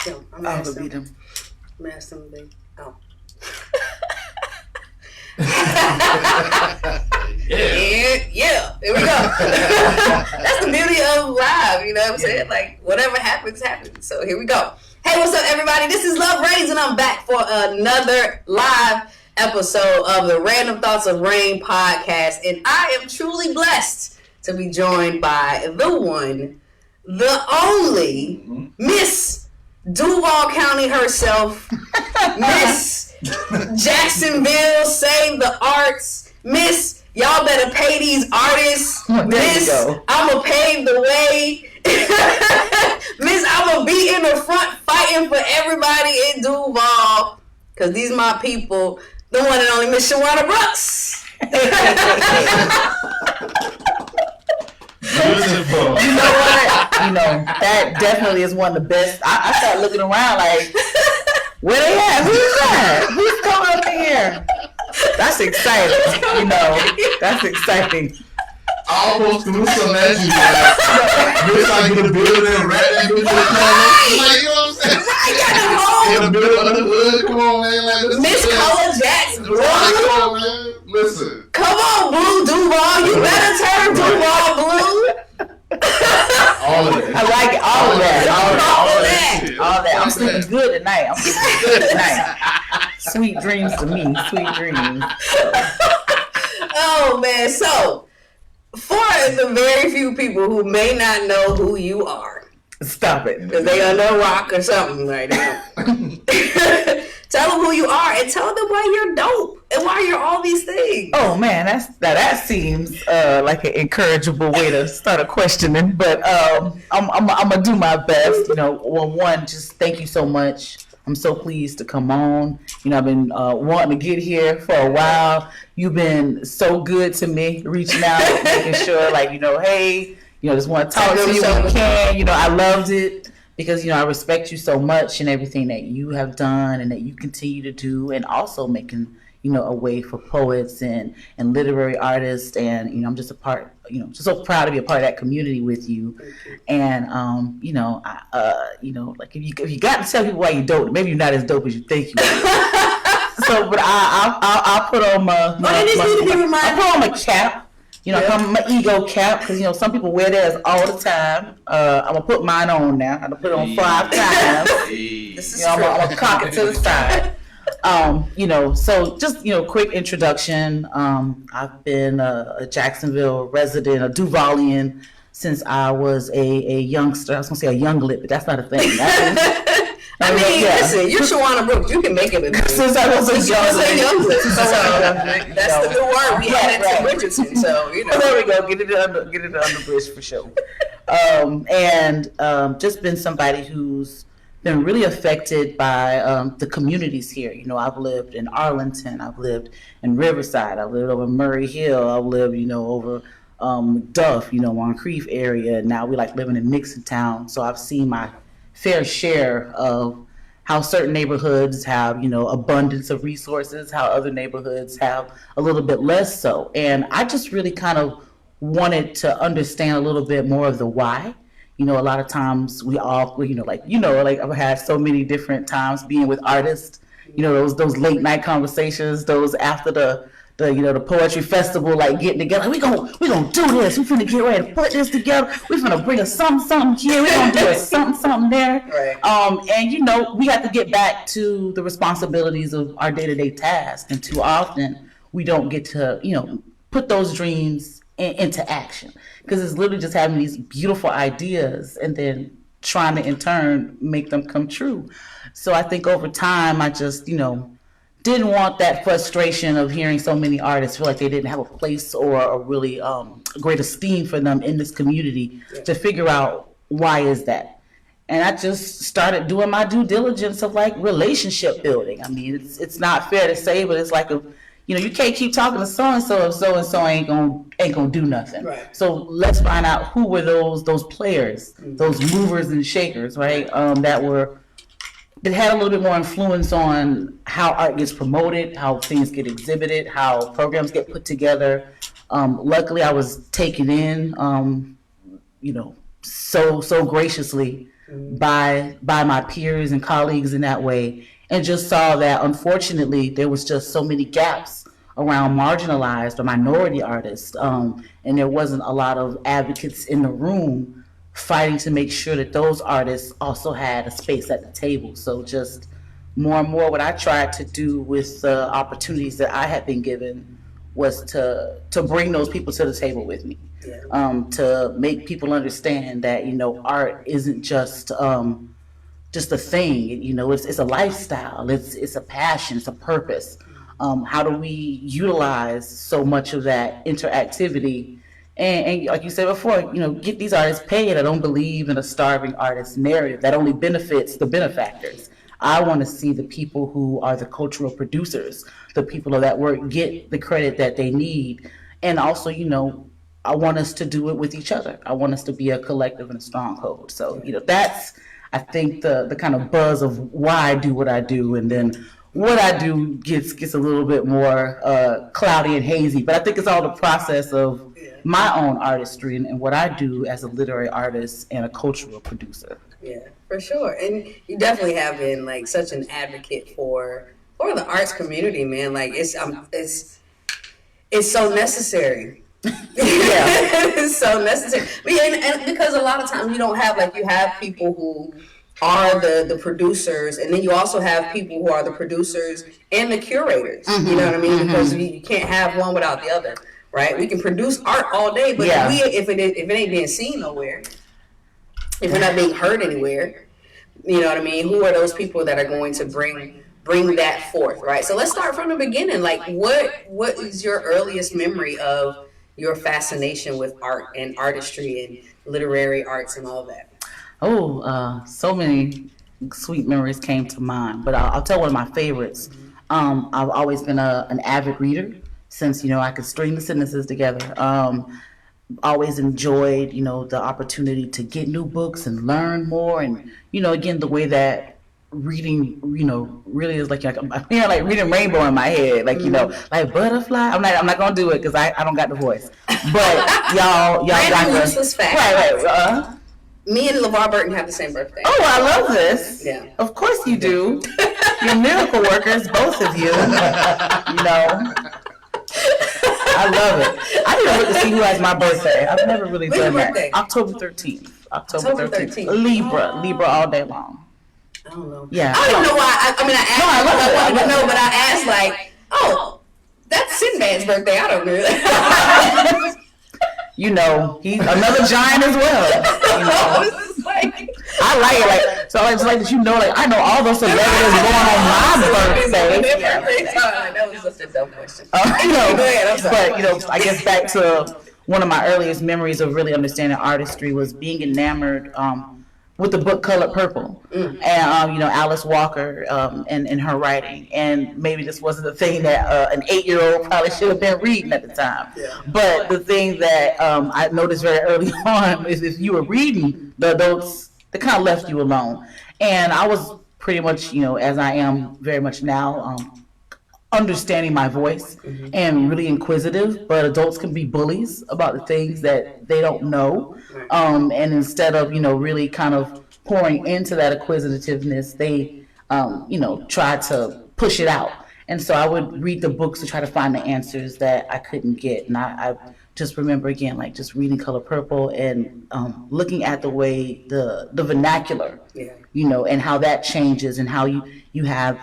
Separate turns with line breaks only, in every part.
him. I'm
gonna
ask
beat
him.
him.
I'm ask him, baby. Oh. Yeah. Here we go. That's the beauty of live. You know what I'm saying? Like whatever happens, happens. So here we go. Hey, what's up, everybody? This is Love Rains, and I'm back for another live episode of the Random Thoughts of Rain podcast. And I am truly blessed to be joined by the one, the only Miss Duval County herself, Miss Jacksonville Save the Arts, Miss Y'all better pay these artists, Miss I'ma pave the way, Miss I'ma be in the front fighting for everybody in Duval, cause these my people, the one and only Miss Shawana Brooks.
Beautiful. You know what? That definitely is one of the best. I started looking around like, where they at? Who's that? Who's coming up in here? That's exciting. That's exciting.
I almost can imagine that. Bitch, like in the building, rat that bitch in the corner. Like, you know what I'm saying?
Right,
in the middle of the hood, come on, man. Like,
Miss Color Jackson, bro.
Come on, man. Listen.
Come on, Blue Duval. You better turn Duval blue.
All of it.
I like it. All of that. All that. I'm sleeping good tonight. Sweet dreams to me. Sweet dreams.
Oh, man. So, for the very few people who may not know who you are.
Stop it.
Because they under a rock or something right now. Tell them who you are and tell them why you're dope and why you're all these things.
Oh man, that seems like an encourageable way to start a questioning, but I'm gonna do my best. One, just thank you so much. I'm so pleased to come on. I've been wanting to get here for a while. You've been so good to me, reaching out, making sure, hey, just want to talk to you when you can. I loved it. Because, I respect you so much and everything that you have done and that you continue to do, and also making, a way for poets and literary artists. And, I'm just a part, just so proud to be a part of that community with you. And, if you got to tell people why you're dope, maybe you're not as dope as you think you are. But I'll put on I'll put on my cap. My ego cap, because, some people wear theirs all the time. I'm going to put mine on now. I'm going to put it on 5 times. I'm going to cock it to the side. So just, quick introduction. I've been a Jacksonville resident, a Duvalian, since I was a youngster. I was going to say a younglet, but that's not a thing.
Listen, you're Shawana Brooks. You can make it.
Since I was a younglet.
That's the new word. We had it to Richardson, so
there we go. Get it on the bridge for sure. Just been somebody who's been really affected by the communities here. I've lived in Arlington. I've lived in Riverside. I've lived over Murray Hill. I've lived, over Duff, Moncrief area. Now we living in Nixon Town. So I've seen my fair share of how certain neighborhoods have, abundance of resources, how other neighborhoods have a little bit less so. And I just really kind of wanted to understand a little bit more of the why. A lot of times we all, I've had so many different times being with artists, those late night conversations, those after the poetry festival, getting together. We gonna do this. We finna get ready to put this together. We finna bring a something here. We gonna do a something there.
Right.
And we have to get back to the responsibilities of our day-to-day tasks. And too often we don't get to put those dreams into action, because it's literally just having these beautiful ideas and then trying to in turn make them come true. So I think over time I just didn't want that frustration of hearing so many artists feel like they didn't have a place or a really great esteem for them in this community, to figure out why is that. And I just started doing my due diligence of relationship building. I mean, it's not fair to say, but it's you can't keep talking to so-and-so if so-and-so ain't gonna do nothing.
Right.
So let's find out who were those players, those movers and shakers, right? That had a little bit more influence on how art gets promoted, how things get exhibited, how programs get put together. Luckily, I was taken in, so graciously by my peers and colleagues in that way, and just saw that unfortunately there was just so many gaps around marginalized or minority artists, and there wasn't a lot of advocates in the room fighting to make sure that those artists also had a space at the table. So just more and more, what I tried to do with the opportunities that I had been given was to bring those people to the table with me, to make people understand that art isn't just a thing. It's a lifestyle. It's a passion. It's a purpose. How do we utilize so much of that interactivity? And like you said before, get these artists paid. I don't believe in a starving artist narrative that only benefits the benefactors. I want to see the people who are the cultural producers, the people of that work, get the credit that they need. And also, I want us to do it with each other. I want us to be a collective and a stronghold. So, that's, I think, the kind of buzz of why I do what I do. And then what I do gets a little bit more cloudy and hazy. But I think it's all the process of my own artistry and what I do as a literary artist and a cultural producer.
Yeah, for sure. And you definitely have been like such an advocate for the arts community, man. Like it's so necessary. It's so necessary. And because a lot of times you don't have you have people who are the producers, and then you also have people who are the producers and the curators. You know what I mean? Because you can't have one without the other, right? We can produce art all day, but if it ain't being seen nowhere, if we're not being heard anywhere, you know what I mean? Who are those people that are going to bring that forth, right? So let's start from the beginning. Like, what is your earliest memory of your fascination with art and artistry and literary arts and all that?
So many sweet memories came to mind, but I'll tell one of my favorites. I've always been an avid reader since I could string the sentences together. Always enjoyed, the opportunity to get new books and learn more. And, again, the way that reading, really is like I'm hearing like reading Rainbow in my head, like, like butterfly. I'm not going to do it because I don't got the voice. But y'all got the
useless fact.
Right.
Me and LeVar Burton have the same birthday.
Oh, I love this.
Yeah.
Of course you do. You're miracle workers, both of you. I love it. I didn't look to see who has my birthday. I've never really done that.
Birthday?
October 13th. October 13th. Libra all day long.
I don't know.
Yeah.
I don't know why. I asked.
No, I love it.
But I asked like, that's Sinbad's birthday. I don't know that.
He's another giant as well. I like it. Like, so it's like that. I know all those celebrities born on my birthday.
That was just a dumb question.
Go ahead. I'm sorry. But I guess back to one of my earliest memories of really understanding artistry was being enamored with the book Colored Purple, and Alice Walker and her writing. And maybe this wasn't the thing that an 8-year-old probably should have been reading at the time. Yeah. But the thing that I noticed very early on is if you were reading, the adults, they kind of left you alone. And I was pretty much, as I am very much now, understanding my voice and really inquisitive, but adults can be bullies about the things that they don't know. And instead of, really kind of pouring into that acquisitiveness, they, try to push it out. And so I would read the books to try to find the answers that I couldn't get. And I just remember, again, like just reading Color Purple and looking at the way the vernacular, and how that changes, and how you have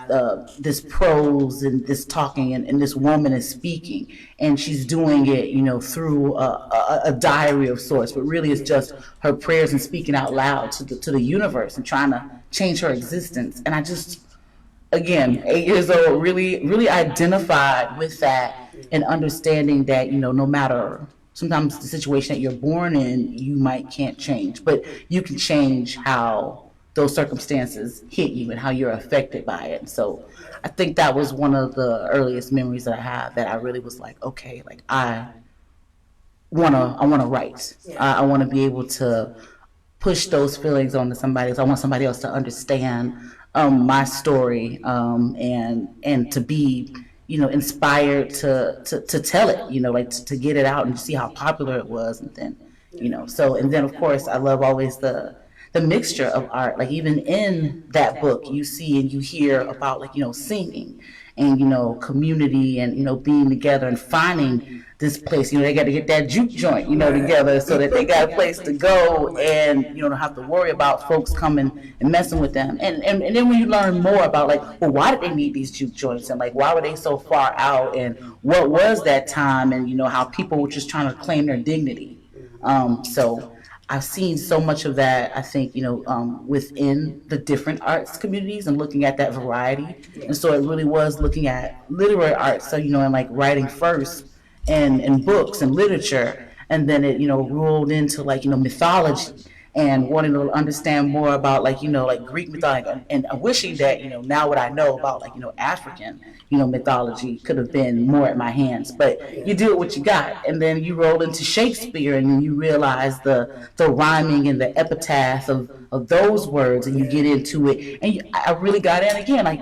this prose and this talking, and this woman is speaking, and she's doing it, through a diary of sorts, but really it's just her prayers and speaking out loud to the universe and trying to change her existence. And I just, again, 8 years old, really identified with that, and understanding that, no matter sometimes the situation that you're born in, you can't change, but you can change how those circumstances hit you and how you're affected by it. And so I think that was one of the earliest memories that I have, that I really was like, okay, like I want to write. I want to be able to push those feelings onto somebody else. I want somebody else to understand my story, and to be, inspired to tell it, like to get it out and see how popular it was. And then, so, and then of course I love always the the mixture of art. Like even in that book, you see and you hear about like, singing and, community and, being together and finding this place. They got to get that juke joint, together so that they got a place to go and, don't have to worry about folks coming and messing with them. And then when you learn more about like, well, why did they need these juke joints and like, why were they so far out and what was that time and, how people were just trying to claim their dignity. So I've seen so much of that, I think, within the different arts communities and looking at that variety. And so it really was looking at literary arts, so, and like writing first and books and literature. And then it, rolled into like, mythology and wanting to understand more about like, like Greek mythology and wishing that, now what I know about like, African, mythology could have been more at my hands, but you do it what you got. And then you roll into Shakespeare and you realize the rhyming and the epitaph of those words and you get into it. And I really got in again, like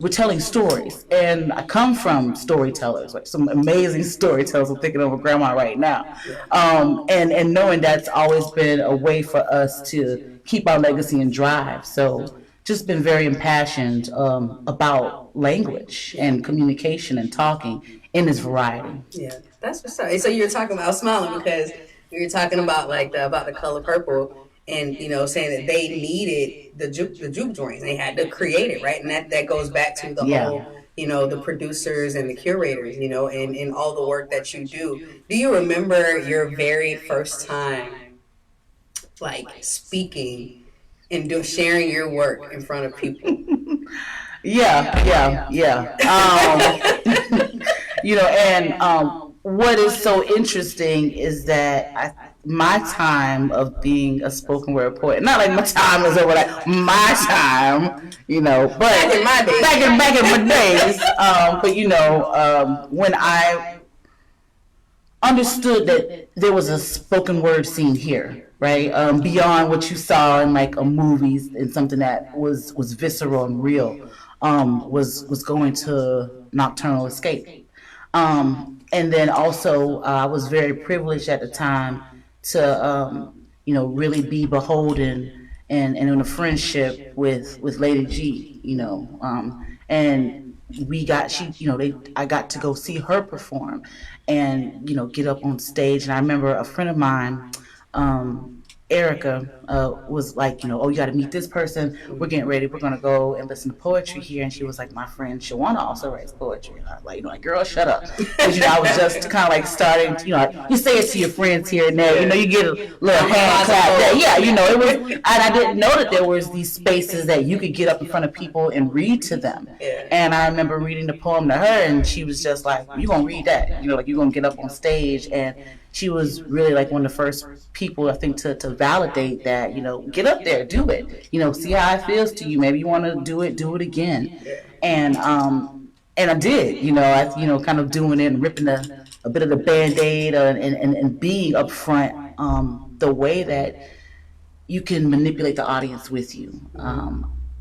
we're telling stories, and I come from storytellers, like some amazing storytellers. I'm thinking of a grandma right now, and knowing that's always been a way for us to keep our legacy and drive. So just been very impassioned about language and communication and talking in this variety.
Yeah, that's what's up. So you were talking about, I was smiling because you were talking about like about the color purple. And saying that they needed the juke joints, they had to create it, right? And that goes back to the whole, the producers and the curators, and all the work that you do. Do you remember your very first time, like speaking and sharing your work in front of people?
Yeah. What is so interesting is that my time of being a spoken word poet, not like my time is over, like my time, but back in my days, back in my days, but when I understood that there was a spoken word scene here, right, beyond what you saw in like movies and something that was visceral and real, was going to Nocturnal Escape. And then also, I was very privileged at the time to, really be beholden and in a friendship with Lady G, and I got to go see her perform and, get up on stage. And I remember a friend of mine, Erica, was like, oh, you got to meet this person. We're getting ready. We're going to go and listen to poetry here. And she was like, my friend Shawana also writes poetry. And I was like, girl, shut up. Because, I was just kind of like starting, you say it to your friends here and there. You get a little hand clap there. Yeah, it was, and I didn't know that there was these spaces that you could get up in front of people and read to them. And I remember reading the poem to her, and she was just like, you going to read that? Like you're going to get up on stage. And she was really like one of the first people, I think, to validate that, get up there, do it, see how it feels to you. Maybe you want to do it again. And I did, I kind of doing it and ripping a bit of the Band-Aid and being upfront, the way that you can manipulate the audience with you.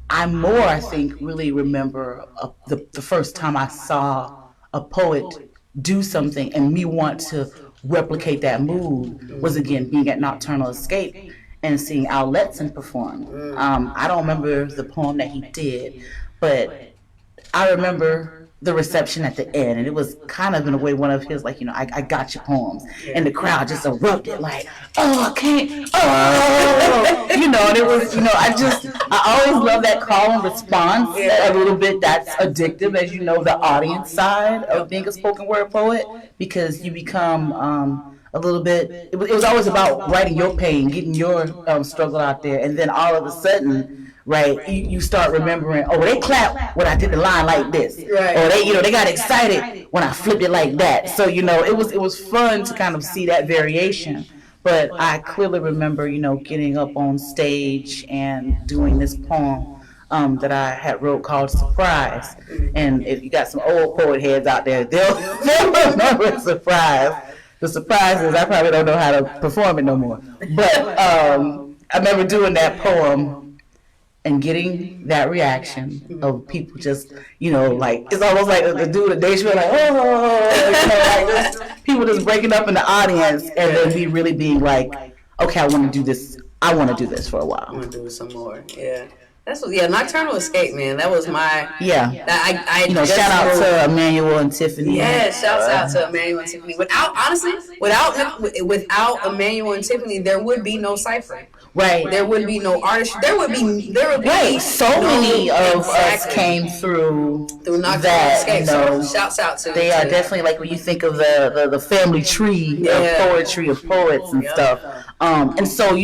I think, really remember the first time I saw a poet do something and me want to replicate that mood was, again, being at Nocturnal Escape and seeing Al Letson perform. I don't remember the poem that he did, but I remember the reception at the end, and it was kind of in a way one of his, like, I got your poems, and the crowd just erupted like, oh, I can't, oh, and it was, I always love that call and response. A little bit that's addictive, as the audience side of being a spoken word poet, because you become a little bit, it was always about writing your pain, getting your struggle out there, and then all of a sudden, right, you start remembering, oh, they clapped when I did the line like this, right, or they got excited when I flipped it like that. So it was fun to kind of see that variation. But I clearly remember getting up on stage and doing this poem that I had wrote called Surprise. And if you got some old poet heads out there, they'll remember Surprise. The surprise is I probably don't know how to perform it no more. But I remember doing that poem and getting that reaction of people just, like, it's almost like the dude at Dave Chappelle, like, oh, like just people just breaking up in the audience, and then me really being like, okay, I want to do this I want to do this for a
I'm
while.
gonna do some more. Yeah. That's what, Nocturnal Escape, man. That was my I
shout out to Emmanuel and Tiffany.
Yeah, shouts out to Emmanuel and Tiffany. Without Emmanuel and Tiffany, there would be no Cypher.
Right.
There would be no artist. There would be
right. So many of us came through
Nocturnal Escape. So shouts out to
they are definitely like when you think of the family tree of poetry of poets and stuff. And so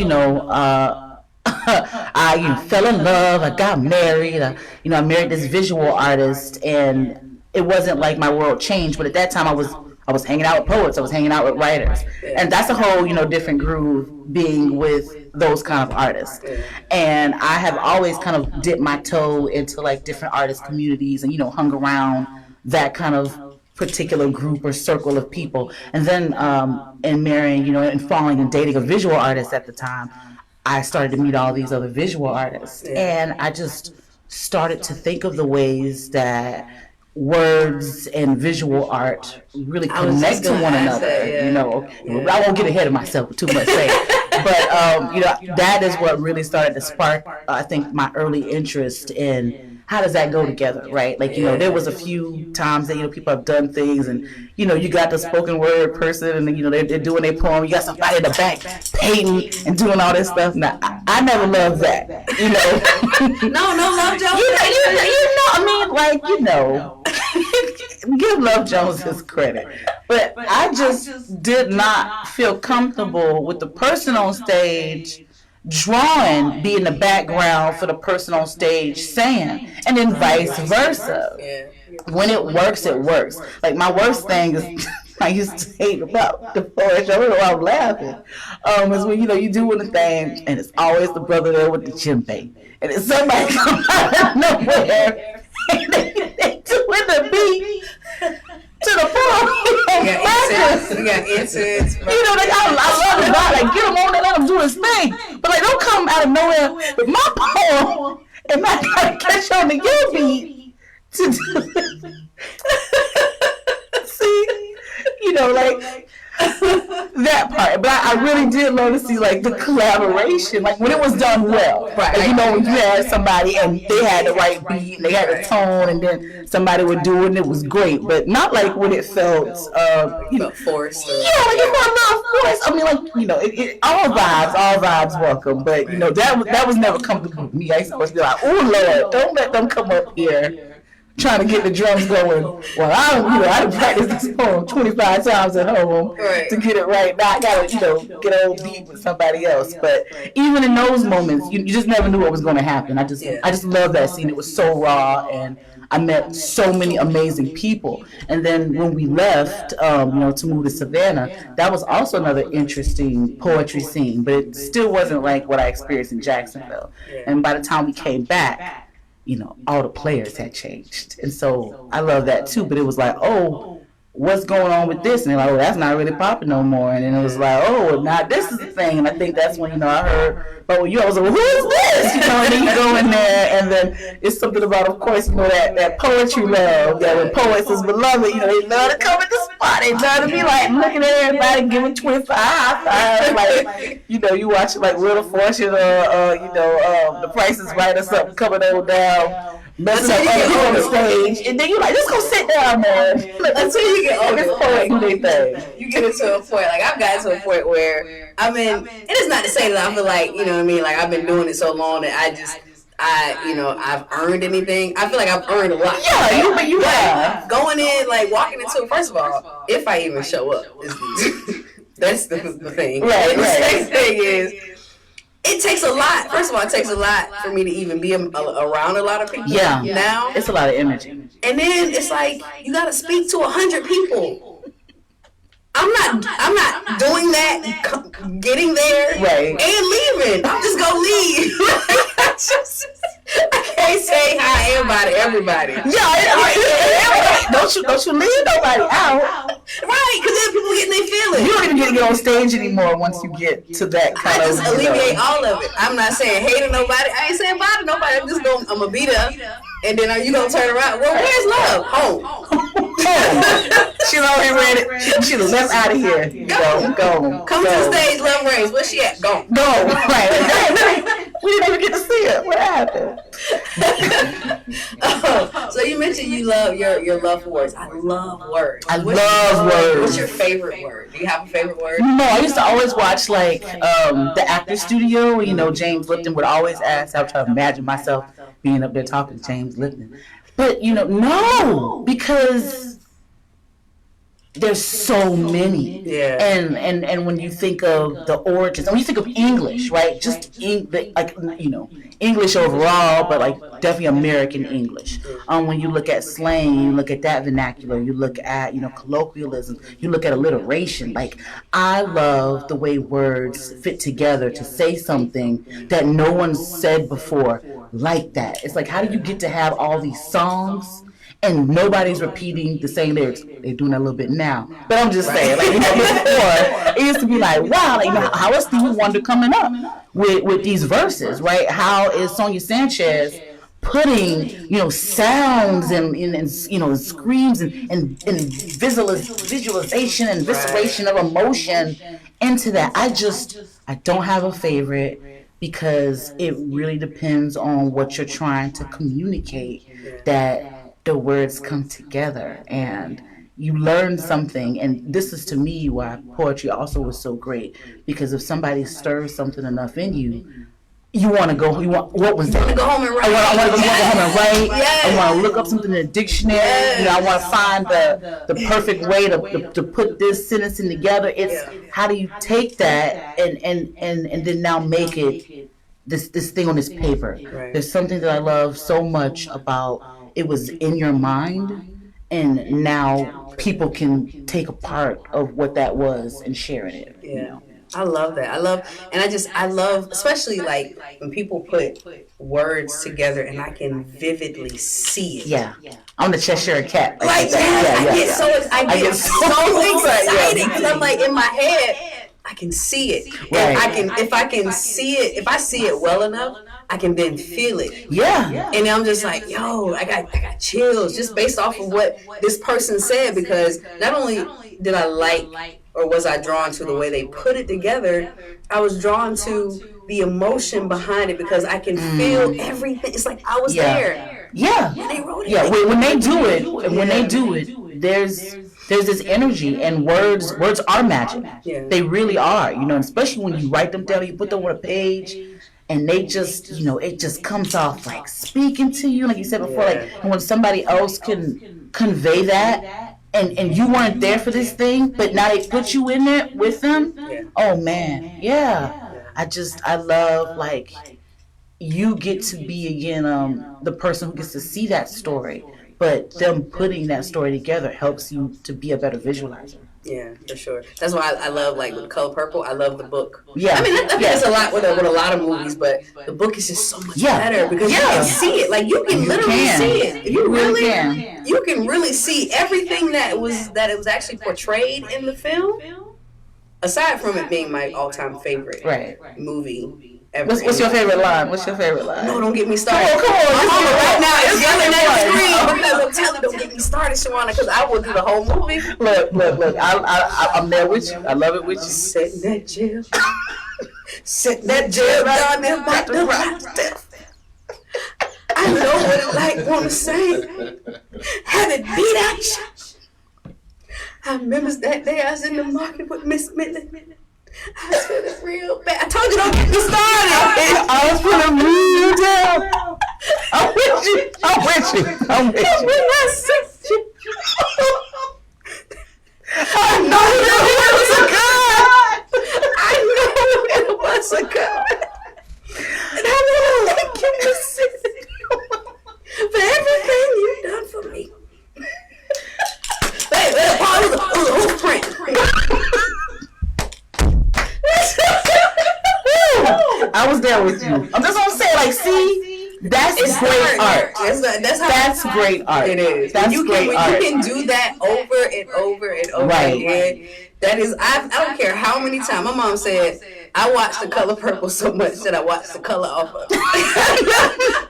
I fell in love. I got married. I married this visual artist, and it wasn't like my world changed. But at that time, I was hanging out with poets. I was hanging out with writers, and that's a whole different groove being with those kind of artists. And I have always kind of dipped my toe into like different artist communities, and hung around that kind of particular group or circle of people. And then in marrying, and falling and dating a visual artist at the time, I started to meet all these other visual artists, and I just started to think of the ways that words and visual art really connect to one another. I won't get ahead of myself with too much saying, but that is what really started to spark, I think, my early interest in how does that go together, right? Like, there was a few times that, people have done things and, you got the spoken word person and, they're doing their poem. You got somebody in the back painting and doing all this stuff. Now, I never loved that,
No Love Jones.
Give Love Jones his credit. But I just did not feel comfortable with the person on stage drawing be in the background for the person on stage saying, and then vice versa. When it works, it works. Like my worst thing is I used to hate about the poetry. I don't know why I'm laughing. Is when you doing the thing and it's always the brother there with the chimpanzee, and it's somebody come out of nowhere and they doing the beat to the poem.
We got incense.
I love it. Like, get him on and let him do his thing. But like, don't come out of nowhere with my poem and I gotta catch on to your beat to do it. See, that part. But I really did love to see like the collaboration, like when it was done well. Right. Like, when you had somebody and they had the right beat and they had the tone, and then somebody would do it and it was great. But not like when it felt,
forced.
Like it was not forced. I mean, like all vibes welcome. But that was never comfortable with me. I used to always be like, oh Lord, don't let them come up here trying to get the drums going. Well, I practiced this poem 25 times at home to get it right. Now I gotta, get old deep with somebody else. But even in those moments, you just never knew what was going to happen. I just love that scene. It was so raw, and I met so many amazing people. And then when we left, to move to Savannah, that was also another interesting poetry scene. But it still wasn't like what I experienced in Jacksonville. And by the time we came back, all the players had changed. And so I love that too. But it was like, oh, what's going on with this? And they're like, oh, that's not really popping no more. And then it was like, oh, now this is the thing. And I think that's when, I heard, but when I was like, well, who is this? And then you go in there, and then it's something about, of course, that poetry love, that when poets is beloved, they love to come at the spot. They love to be like looking at everybody, giving 25 high fives. Like, you watch like Wheel of Fortune or The Price is Right or something coming on down. Messing up on the stage, and then you're like, just go sit down, man.
Until you get older,
you
get into a point. Like I've gotten to a point where and it's not to say that I feel like like I've been doing it so long that I've earned anything. I feel like I've earned a lot.
Yeah, but you have
going in, like walking into it. First of all, if I even show up, that's the thing.
Right.
The next thing is, it takes a lot. First of all, it takes a lot for me to even be around a lot of people.
Yeah.
Now
it's a lot of energy.
And then it's like you got to speak to 100 people. I'm not doing that. Getting there and leaving. I'm just gonna leave. I can't say hi everybody to everybody.
Yeah. Don't you leave nobody out.
Right, because then people getting their feelings.
You don't even get to get on stage anymore once you get to that kind of.
I just alleviate all of it. I'm not saying hey to nobody. I ain't saying bye to nobody. I'm gonna be there, and then are you gonna turn around? Well, where's love? Home.
She's already ready. She left out of here. Go.
Come to the stage, Love Race. Where's she at? Go.
Right. We didn't even get to see it. What happened?
So you mentioned you love your love for words. I love words.
I love words.
What's your favorite word? Do you have a favorite word?
No, I used to always watch like the Actor Studio. You know, James Lipton would always ask. I would try to imagine myself being up there talking to James Lipton. But no, because there's so many.
Yeah.
And when you think of the origins, when you think of English, right? Just English overall, but like definitely American English. When you look at slang, you look at that vernacular, you look at, colloquialism, you look at alliteration. Like, I love the way words fit together to say something that no one said before like that. It's like, how do you get to have all these songs and nobody's repeating the same lyrics? They're doing that a little bit now, but I'm just saying, like, before it used to be like, wow, like, how is Stevie Wonder coming up with these verses, right? How is Sonia Sanchez putting, sounds and screams and visualization and visceration of emotion into that? I don't have a favorite, because it really depends on what you're trying to communicate, that the words come together and you learn something. And this is, to me, why poetry also was so great, because if somebody stirs something enough in you, you want to go. What was that?
You want to go home and write.
I want to go home and write.
Yes.
I want to look up something in the dictionary.
Yes.
I want to find the perfect way to put this sentence in together. It's how do you take that and then now make it this thing on this paper.
Right.
There's something that I love so much about it was in your mind, and now people can take a part of what that was and sharing it.
Yeah. I love that. I love, especially like when people put words together and I can vividly see it.
Yeah. I'm the Cheshire Cat.
Like that. I get so excited because I'm like, in my head, I can see it.
Right.
And if I see it well enough, I can then feel it.
Yeah.
And I'm just like, yo, I got chills just based off of what this person said, because not only did I like, or was I drawn to the way they put it together, I was drawn to the emotion behind it, because I can feel everything. It's like I was there.
Yeah.
When they wrote it.
Yeah. When they do it, there's this energy, and words are magic.
Yeah.
They really are. Especially when you write them down, you put them on a page, and they just, it just comes off like speaking to you, like you said before. Like, and when somebody else can convey that. And you weren't there for this thing, but now they put you in there with them.
Yeah.
Oh man, yeah. I love, like, you get to be again the person who gets to see that story, but them putting that story together helps you to be a better visualizer.
Yeah, for sure. That's why I love, like, with Color Purple, I love the book.
Yeah.
I mean, that's a lot with a lot of movies, but the book is just so much better, because you can see it. Like, you can literally see it.
You really can.
You can really see everything that it was actually portrayed in the film, aside from it being my all-time favorite movie ever.
What's your favorite line?
No, don't get me started.
Come on.
Right now it's yelling at the screen, because I'm telling you, don't get me started, Shawana, because I will do the whole movie.
Look. I'm there with you. I love it with you.
Setting that jail. Setting that jail down there by the right step. I know what it like, want to say. Have it beat at you. I remember that day I was in the market with Miss Minnie. I was feeling real bad. I told you, don't get me started.
I was feeling real down. I'm with you. I know it was a God.
I know it was a God. And I want to thank you, Miss Minnie, for everything you've done for me. Baby, Paul was a print.
I was there with you. I'm just gonna say, like, see, that's great art. That's great art.
It is.
That's
great
art.
You can do that over and over and over again. That is, I don't care how many times. My mom said, I watched The Color Purple so much that I watched The Color Offer.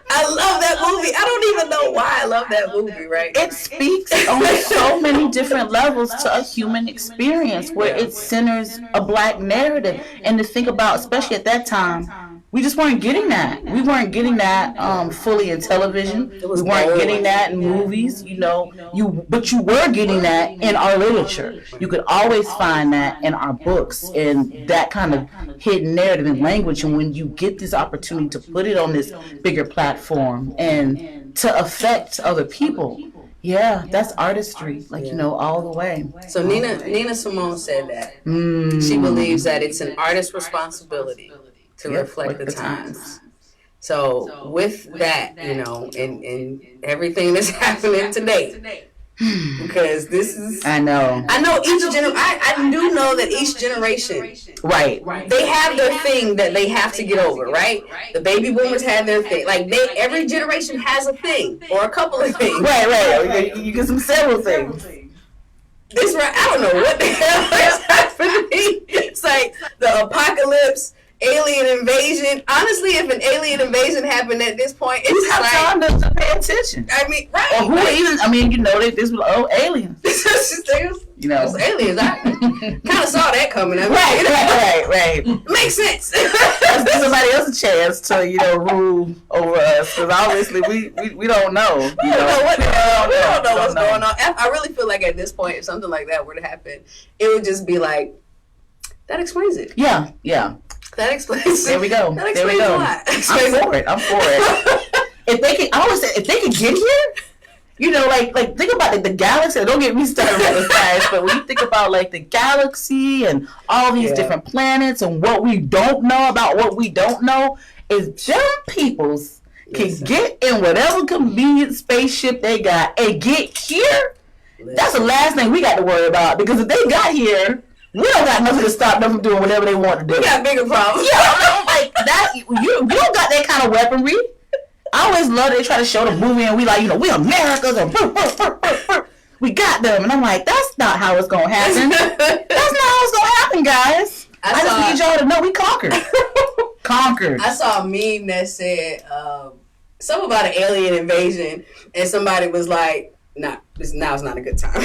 I love that movie. I don't even know why I love that movie, right?
It speaks on so many different levels to a human experience where it centers a black narrative. And to think about, especially at that time, we just weren't getting that. We weren't getting that fully in television. We weren't getting that in movies, but you were getting that in our literature. You could always find that in our books and that kind of hidden narrative and language. And when you get this opportunity to put it on this bigger platform and to affect other people, yeah, that's artistry, all the way.
So Nina Simone said that. She believes that it's an artist's responsibility to reflect the times. So with that, and everything that's happening today, because this is, I know each I do know that each generation,
right,
they have their thing that they have to get over, right? The baby boomers had their thing, like every generation has a thing or a couple of things,
right. You get some several things.
This right, I don't know what the hell is happening. It's like the apocalypse. Alien invasion. Honestly, if an alien invasion happened at this point, it's
time to pay attention.
I mean, right?
Or who even? I mean, this was aliens.
It's aliens. I kind of saw that coming.
Right.
Makes sense.
Let's give somebody else a chance to rule over us, because obviously we don't know.
We don't know what's going on. I really feel like at this point, if something like that were to happen, it would just be like, that explains it.
Yeah.
That explains.
There we go.
That explains a lot.
I'm for it. If they can, I always say, if they can get here, like think about the galaxy. Don't get me started with the science, but when you think about the galaxy and all these different planets and what we don't know about what we don't know, if them peoples can get in whatever convenient spaceship they got and get here, that's the last thing we got to worry about. Because if they got here, we don't got nothing to stop them from doing whatever they want to do.
We got bigger problems.
Yeah, like that. You don't got that kind of weaponry. I always love that they try to show the movie and we we Americans and we got them. And I'm like, that's not how it's going to happen. That's not how it's going to happen, guys. I just need y'all to know we conquered.
I saw a meme that said something about an alien invasion and somebody was like, now's not a good time.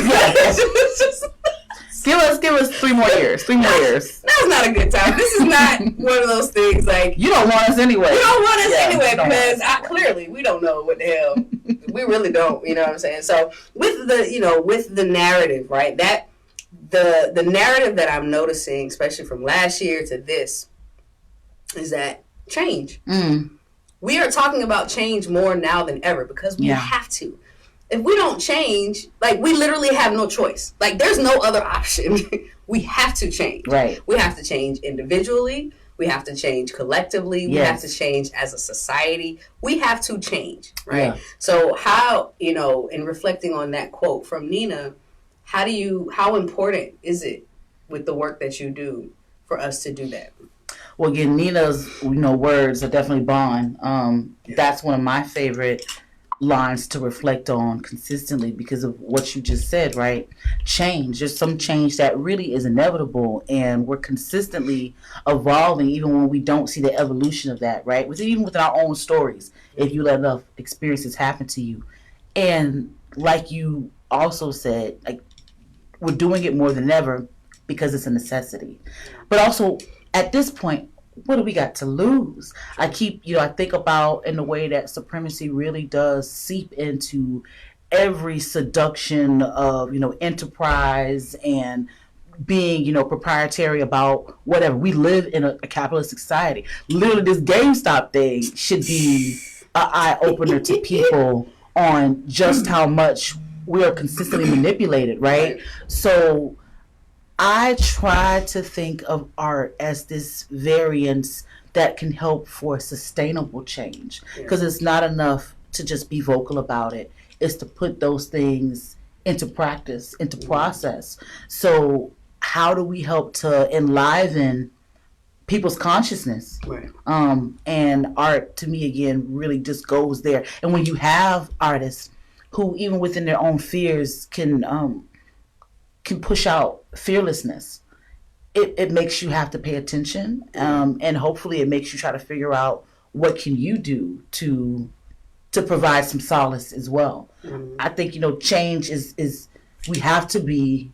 Give us 3 more years. 3 more years.
That's not a good time. This is not one of those things like
you don't want us anyway.
You don't want us anyway because clearly we don't know what the hell. We really don't. You know what I'm saying? So with the narrative, right? That the narrative that I'm noticing, especially from last year to this, is that change. We are talking about change more now than ever because we have to. If we don't change, we literally have no choice. There's no other option. We have to change. Right. We have to change individually. We have to change collectively. We have to change as a society. We have to change, right? Yeah. So how, in reflecting on that quote from Nina, how important is it with the work that you do for us to do that?
Well, again, Nina's, words are definitely bond. That's one of my favorite lines to reflect on consistently because of what you just said, right? Change. There's some change that really is inevitable, and we're consistently evolving even when we don't see the evolution of that, right? Even with our own stories, if you let enough experiences happen to you. And like you also said, we're doing it more than ever because it's a necessity. But also, at this point, what do we got to lose? I think about in the way that supremacy really does seep into every seduction of, enterprise and being, proprietary about whatever. We live in a capitalist society. Literally, this GameStop thing should be an eye-opener to people on just how much we are consistently manipulated, right? So I try to think of art as this variance that can help for sustainable change, because it's not enough to just be vocal about it. It's to put those things into practice, into process. So how do we help to enliven people's consciousness? Right. And art, to me, again, really just goes there. And when you have artists who, even within their own fears, can push out fearlessness it makes you have to pay attention, and hopefully it makes you try to figure out what can you do to provide some solace as well. Mm-hmm. I think change is we have to be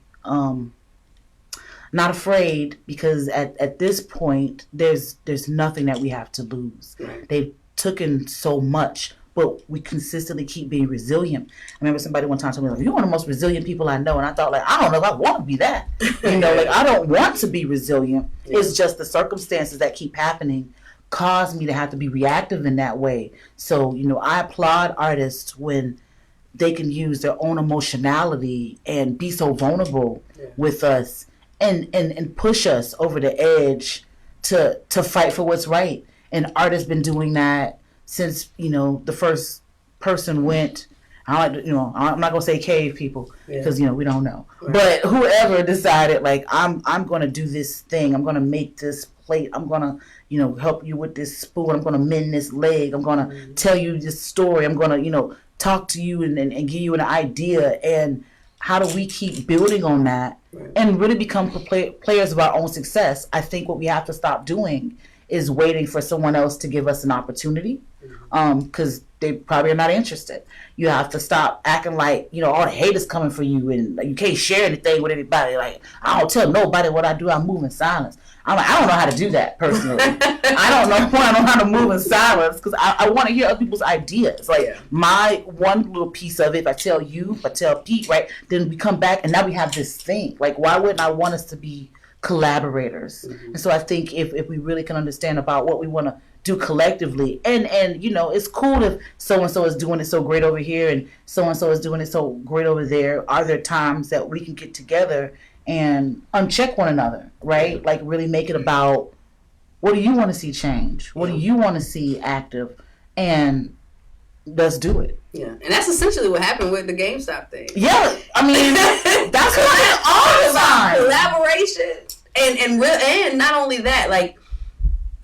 not afraid, because at this point there's nothing that we have to lose. Right. They've taken so much, but we consistently keep being resilient. I remember somebody one time told me, like, you're one of the most resilient people I know. And I thought, like, I don't know if I want to be that. Like, I don't want to be resilient. Yeah. It's just the circumstances that keep happening cause me to have to be reactive in that way. So, I applaud artists when they can use their own emotionality and be so vulnerable with us and push us over the edge to fight for what's right. And art has been doing that since the first person went. I'm not gonna say cave people, because we don't know. Right. But whoever decided, like, I'm gonna do this thing. I'm gonna make this plate. I'm gonna help you with this spoon. I'm gonna mend this leg. I'm gonna tell you this story. I'm gonna talk to you and give you an idea. And how do we keep building on that and really become players of our own success? I think what we have to stop doing is waiting for someone else to give us an opportunity, because they probably are not interested. You have to stop acting like, all the hate is coming for you and you can't share anything with anybody. Like, I don't tell nobody what I do. I move in silence. I'm like, I don't know how to do that personally. I don't know how to move in silence, because I want to hear other people's ideas. Like, my one little piece of it, if I tell you, if I tell Pete, right, then we come back and now we have this thing. Like, why wouldn't I want us to be collaborators? Mm-hmm. And so I think if we really can understand about what we want to do collectively, and it's cool if so-and-so is doing it so great over here and so-and-so is doing it so great over there. Are there times that we can get together and uncheck one another, right? Like, really make it about, what do you want to see change? What do you want to see active? And let's do it.
Yeah, and that's essentially what happened with the GameStop thing.
Yeah, I mean, that's what all the time.
Collaboration, and not only that, like,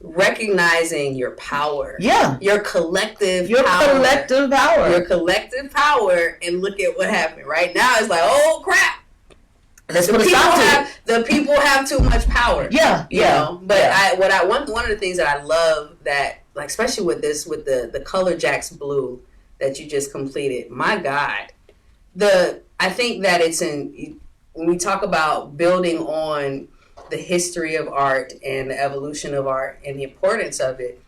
recognizing your power. Yeah. Your collective power. Your collective power, and look at what happened. Right now, it's like, oh crap. Let's put a stop to it. The people have too much power. Yeah. But one of the things that I love, that, like, especially with the Color Jacks Blue that you just completed, my God. I think that when we talk about building on the history of art and the evolution of art and the importance of it,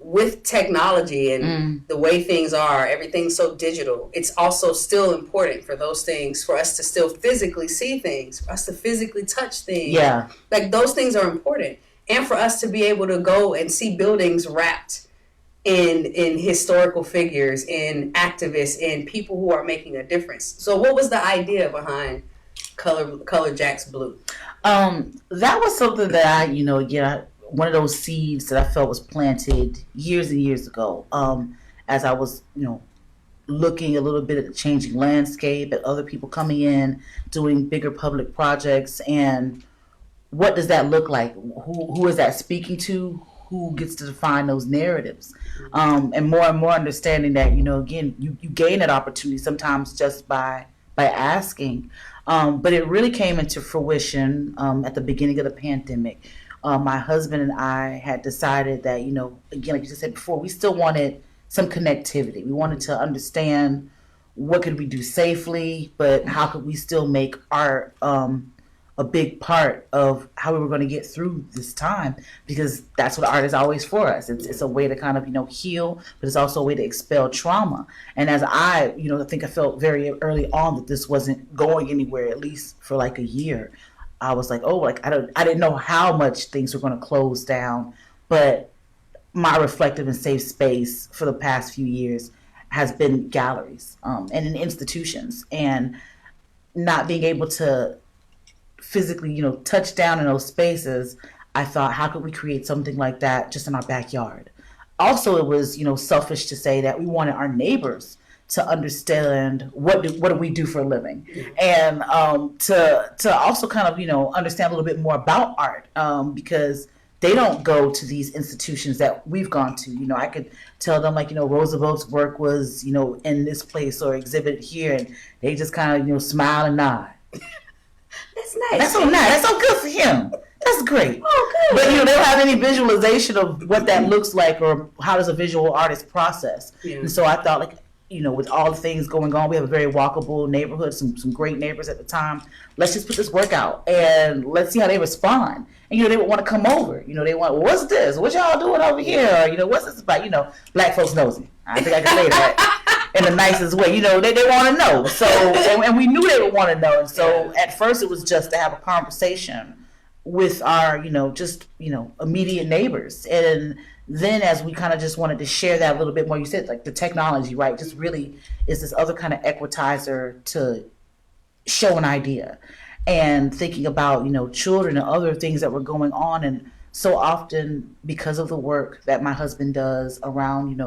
with technology and the way things are, everything's so digital. It's also still important for those things, for us to still physically see things, for us to physically touch things. Yeah, like, those things are important, and for us to be able to go and see buildings wrapped in historical figures, in activists, in people who are making a difference. So, what was the idea behind Color Jacks Blue?
That was something that I, one of those seeds that I felt was planted years and years ago. As I was, looking a little bit at the changing landscape, at other people coming in, doing bigger public projects, and what does that look like? Who is that speaking to? Who gets to define those narratives? And more understanding that, again, you gain that opportunity sometimes just by asking. But it really came into fruition at the beginning of the pandemic. My husband and I had decided that, again, like you just said before, we still wanted some connectivity. We wanted to understand what could we do safely, but how could we still make art a big part of how we were going to get through this time, because that's what art is always for us. It's a way to kind of, heal, but it's also a way to expel trauma. And as I think I felt very early on that this wasn't going anywhere, at least for like a year. I was like, I didn't know how much things were going to close down, but my reflective and safe space for the past few years has been galleries and in institutions, and not being able to physically, touch down in those spaces. I thought, how could we create something like that just in our backyard? Also, it was, selfish to say that we wanted our neighbors to understand what do we do for a living, and to also kind of understand a little bit more about art, because they don't go to these institutions that we've gone to. I could tell them, like, Roosevelt's work was in this place or exhibited here, and they just kind of smile and nod.
That's nice.
That's so nice. That's so good for him. That's great.
Oh, good.
But they don't have any visualization of what that looks like or how does a visual artist process.
Yeah.
And so I thought, like, with all the things going on, we have a very walkable neighborhood, some great neighbors at the time. Let's just put this work out and let's see how they respond. And they would want to come over. They want, well, what's this? What y'all doing over here? Or, what's this about? Black folks nosy. I think I can say that in the nicest way. They want to know. So and we knew they would want to know. And so at first it was just to have a conversation with our, immediate neighbors. And then as we kind of just wanted to share that a little bit more, you said like the technology, right? Just really is this other kind of equitizer to show an idea and thinking about, children and other things that were going on. And so often because of the work that my husband does around,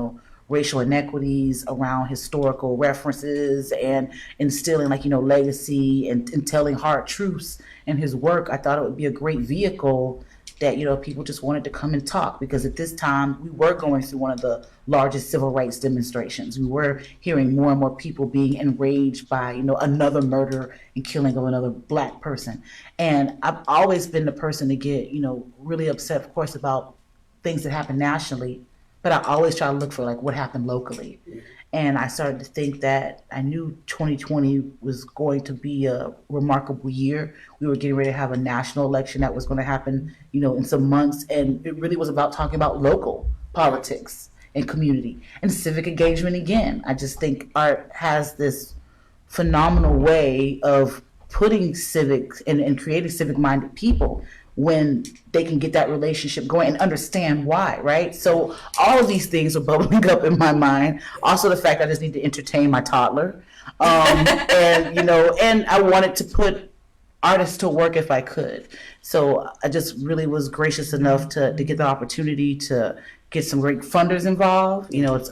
racial inequities, around historical references and instilling legacy and telling hard truths in his work, I thought it would be a great vehicle that, people just wanted to come and talk, because at this time we were going through one of the largest civil rights demonstrations. We were hearing more and more people being enraged by, another murder and killing of another Black person. And I've always been the person to get, really upset, of course, about things that happen nationally, but I always try to look for what happened locally. And I started to think that I knew 2020 was going to be a remarkable year. We were getting ready to have a national election that was going to happen, in some months. And it really was about talking about local politics and community and civic engagement again. I just think art has this phenomenal way of putting civics and creating civic-minded people when they can get that relationship going and understand why, right? So all of these things are bubbling up in my mind. Also the fact that I just need to entertain my toddler. And I wanted to put artists to work if I could. So I just really was gracious enough to get the opportunity to get some great funders involved. It's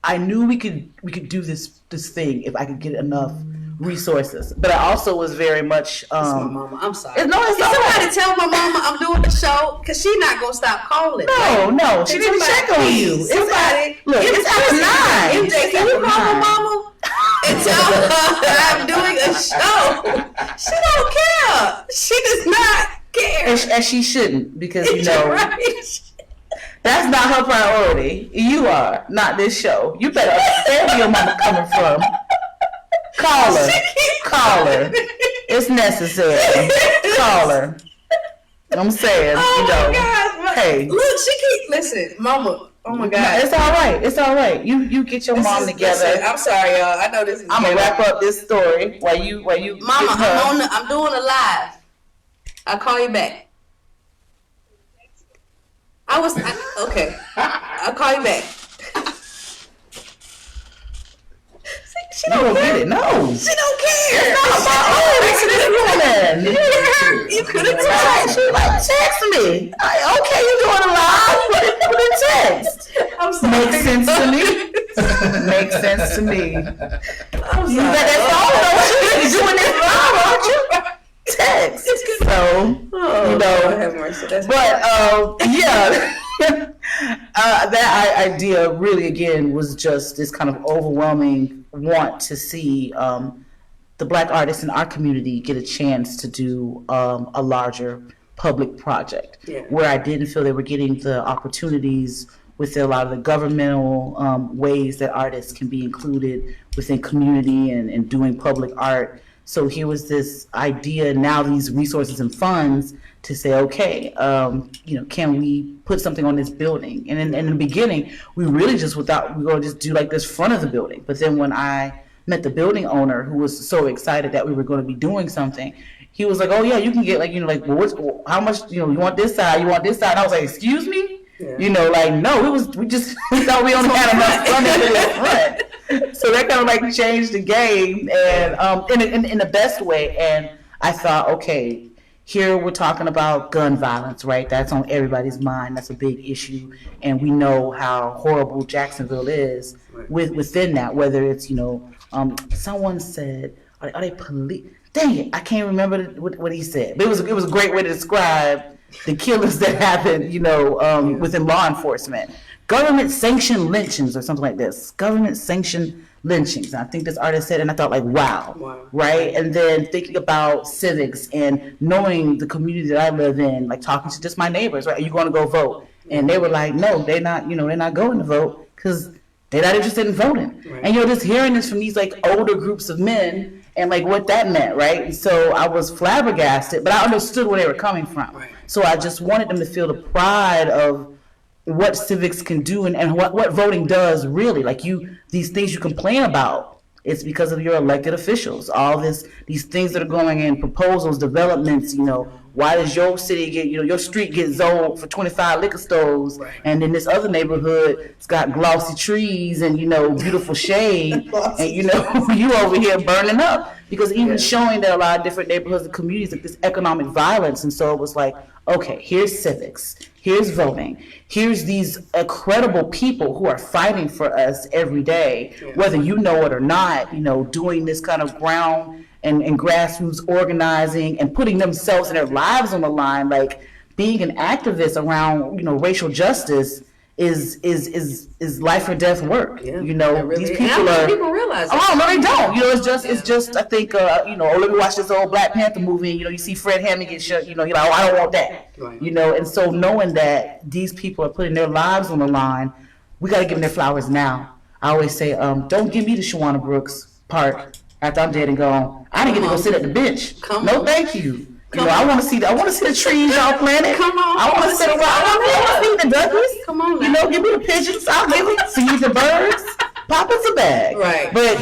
I knew we could do this thing if I could get enough resources, but I also was very much
my mama. I'm sorry.
No, it's all
somebody
right.
tell my mama I'm doing the show, because she's not gonna stop calling.
No, she didn't check on you.
Somebody,
it's after 9.
MJ, can you call my mama and tell her that I'm doing a show? She don't care. She does not care,
and she shouldn't, because
right.
That's not her priority. You are, not this show. You better understand where your mama coming from. Call her. It's necessary. Call her. I'm saying,
my gosh.
Hey,
look, listen, mama. Oh my God.
It's all right. You get your mom together.
Listen, I'm sorry, y'all. I know this is.
I'm gonna wrap up this story while you.
Mama, I'm doing a live. I'll call you back. Okay. I'll call you back. She don't
get it. No.
She don't care.
It's not about this woman.
You could have texted.
She text me. Okay, you doing a live? Put a text.
I'm sorry.
Makes sense to me. Makes sense to me.
I'm sorry.
That's all. You're doing this live, aren't you? Text. So,
have mercy.
that idea really, again, was just this kind of overwhelming want to see the Black artists in our community get a chance to do a larger public project, where I didn't feel they were getting the opportunities within a lot of the governmental ways that artists can be included within community and doing public art. So here was this idea, now these resources and funds to say, okay, can we put something on this building? And in the beginning, we really just we were going to just do like this front of the building. But then when I met the building owner, who was so excited that we were going to be doing something, he was like, oh yeah, you can get how much, you want this side, you want this side. And I was like, excuse me? Yeah. No, we thought we only had enough funding for this front. So that kind of changed the game, and in the best way. And I thought, okay, here we're talking about gun violence, right? That's on everybody's mind. That's a big issue, and we know how horrible Jacksonville is within that. Whether it's someone said, are they police? Dang it, I can't remember what he said, but it was a great way to describe the killings that happened, within law enforcement. Government-sanctioned lynchings or something like this. Government-sanctioned lynchings. And I think this artist said, and I thought like, wow, right? And then thinking about civics and knowing the community that I live in, like talking to just my neighbors, right? Are you going to go vote? And they were like, no, they're not, they're not going to vote because they're not interested in voting. Right. And just hearing this from these like older groups of men and like what that meant, right? And so I was flabbergasted, but I understood where they were coming from. Right. So I just wanted them to feel the pride of what civics can do and what voting does really. Like these things you complain about, it's because of your elected officials. All these things that are going in, proposals, developments, why does your city get, your street get zoned for 25 liquor stores, right. And in this other neighborhood, it's got glossy trees and, beautiful shade, and, you over here burning up. Because even showing that a lot of different neighborhoods and communities, like this economic violence. And so it was like, okay, here's civics, here's voting, here's these incredible people who are fighting for us every day, whether you know it or not, doing this kind of ground and grassroots organizing and putting themselves and their lives on the line. Like being an activist around, racial justice is life or death work. Yeah, really, these people are.
People realize it.
Oh no, they don't. It's just. I think let me watch this old Black Panther movie. You see Fred Hammond get shot. You're like, oh, I don't want that. Right. And so knowing that these people are putting their lives on the line, we got to give them their flowers now. I always say, don't give me the Shawana Brooks part after I'm dead and gone. I didn't get to go sit at the bench. No, thank you. I want to see the trees y'all planted. Come on. I want to sit around. I want to see the duckies.
Come on.
Give me the pigeons. I'll give it. Feed the birds. Pop us a bag.
Right.
But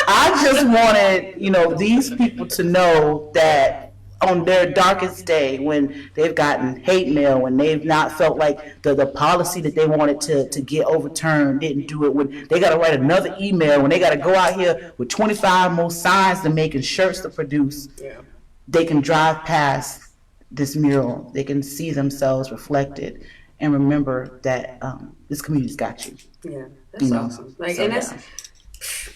I just wanted these people to know that on their darkest day, when they've gotten hate mail, when they've not felt like the policy that they wanted to get overturned didn't do it, when they got to write another email, when they got to go out here with 25 more signs to make and shirts to produce. Yeah. They can drive past this mural. They can see themselves reflected and remember that this community's got you.
Yeah, that's awesome.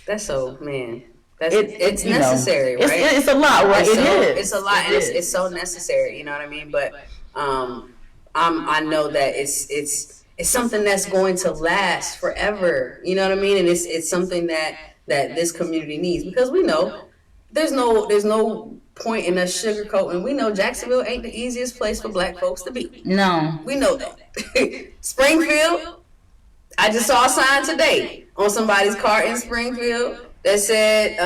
That's so, man. It's necessary, right?
It's a lot, right? It is.
It's a lot, and it's so necessary. You know what I mean? But I know that it's something that's going to last forever. You know what I mean? And it's something that this community needs, because we know there's no point in us sugarcoating. We know Jacksonville ain't the easiest place for Black folks to be.
No.
We know that. Springfield, I just saw a sign today on somebody's car in Springfield that said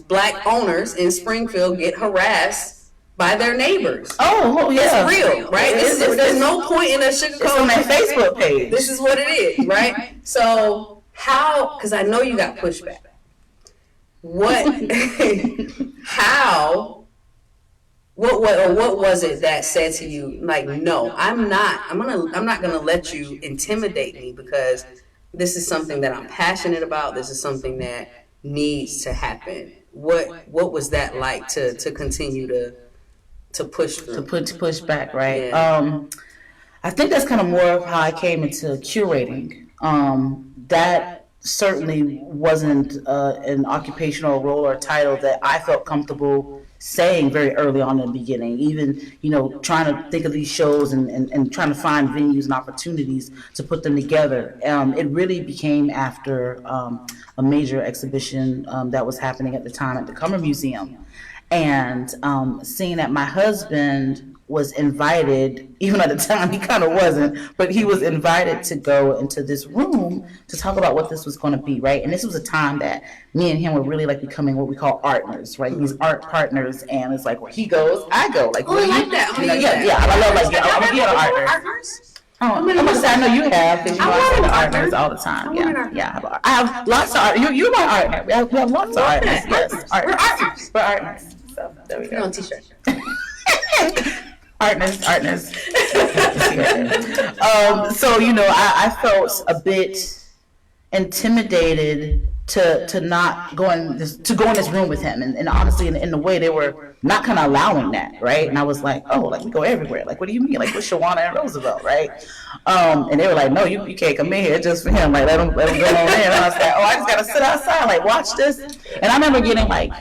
Black owners in Springfield get harassed by their neighbors.
Oh, yeah.
It's real, right? There's no point in us sugarcoating. It's
on that Facebook page.
This is what it is, right? So how, because I know you got pushback. What was it that said to you, like, no, I'm not gonna let you intimidate me, because this is something that I'm passionate about. This is something that needs to happen. What was that like to continue to push through?
To push back, right? Yeah. I think that's kind of more of how I came into curating. That certainly wasn't an occupational role or title that I felt comfortable saying very early on in the beginning. Even, trying to think of these shows and trying to find venues and opportunities to put them together. It really became after a major exhibition that was happening at the time at the Cummer Museum. And seeing that my husband was invited, even at the time he kind of wasn't, but he was invited to go into this room to talk about what this was going to be, right? And this was a time that me and him were really like becoming what we call partners, right? These art partners, and it's like where he goes, I go. Like,
I like that.
I love I'm being an partner. Oh, I'm gonna say I know you have, because you are the partners all the time. I have lots of art. You're my partner. We have lots of partners. Yes, partners. We're partners. So there we go.
You're on t-shirt.
Artness. So I felt a bit intimidated to not go in this room with him, and honestly, in the way they were not kind of allowing that, right? And I was like, oh, like we go everywhere. Like, what do you mean? Like with Shawana and Roosevelt, right? And they were like, no, you can't come in here just for him. Like let him go on in. And I was like, oh, I just gotta sit outside, like watch this. And I remember getting like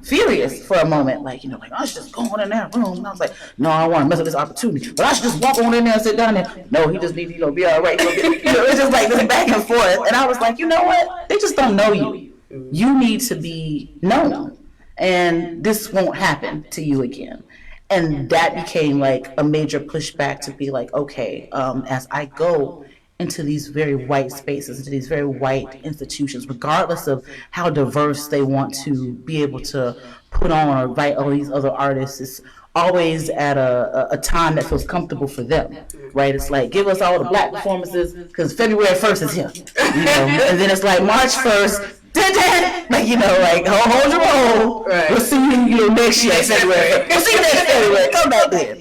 furious for a moment, like, like I should just go on in that room. And I was like, no, I don't want to mess up this opportunity, but I should just walk on in there and sit down there. No, he just needs to, be all right. It's just like this back and forth. And I was like, you know what? They just don't know you. You need to be known, and this won't happen to you again. And that became like a major pushback to be like, okay, as I go into these very white spaces, into these very white institutions, regardless of how diverse they want to be able to put on or invite all these other artists, it's always at a time that feels comfortable for them, right? It's like, give us all the black performances because February 1st is here, and then it's like March 1st, like, like hold your roll. Right. We'll see you, next year, February. We'll see you next February. Come back then.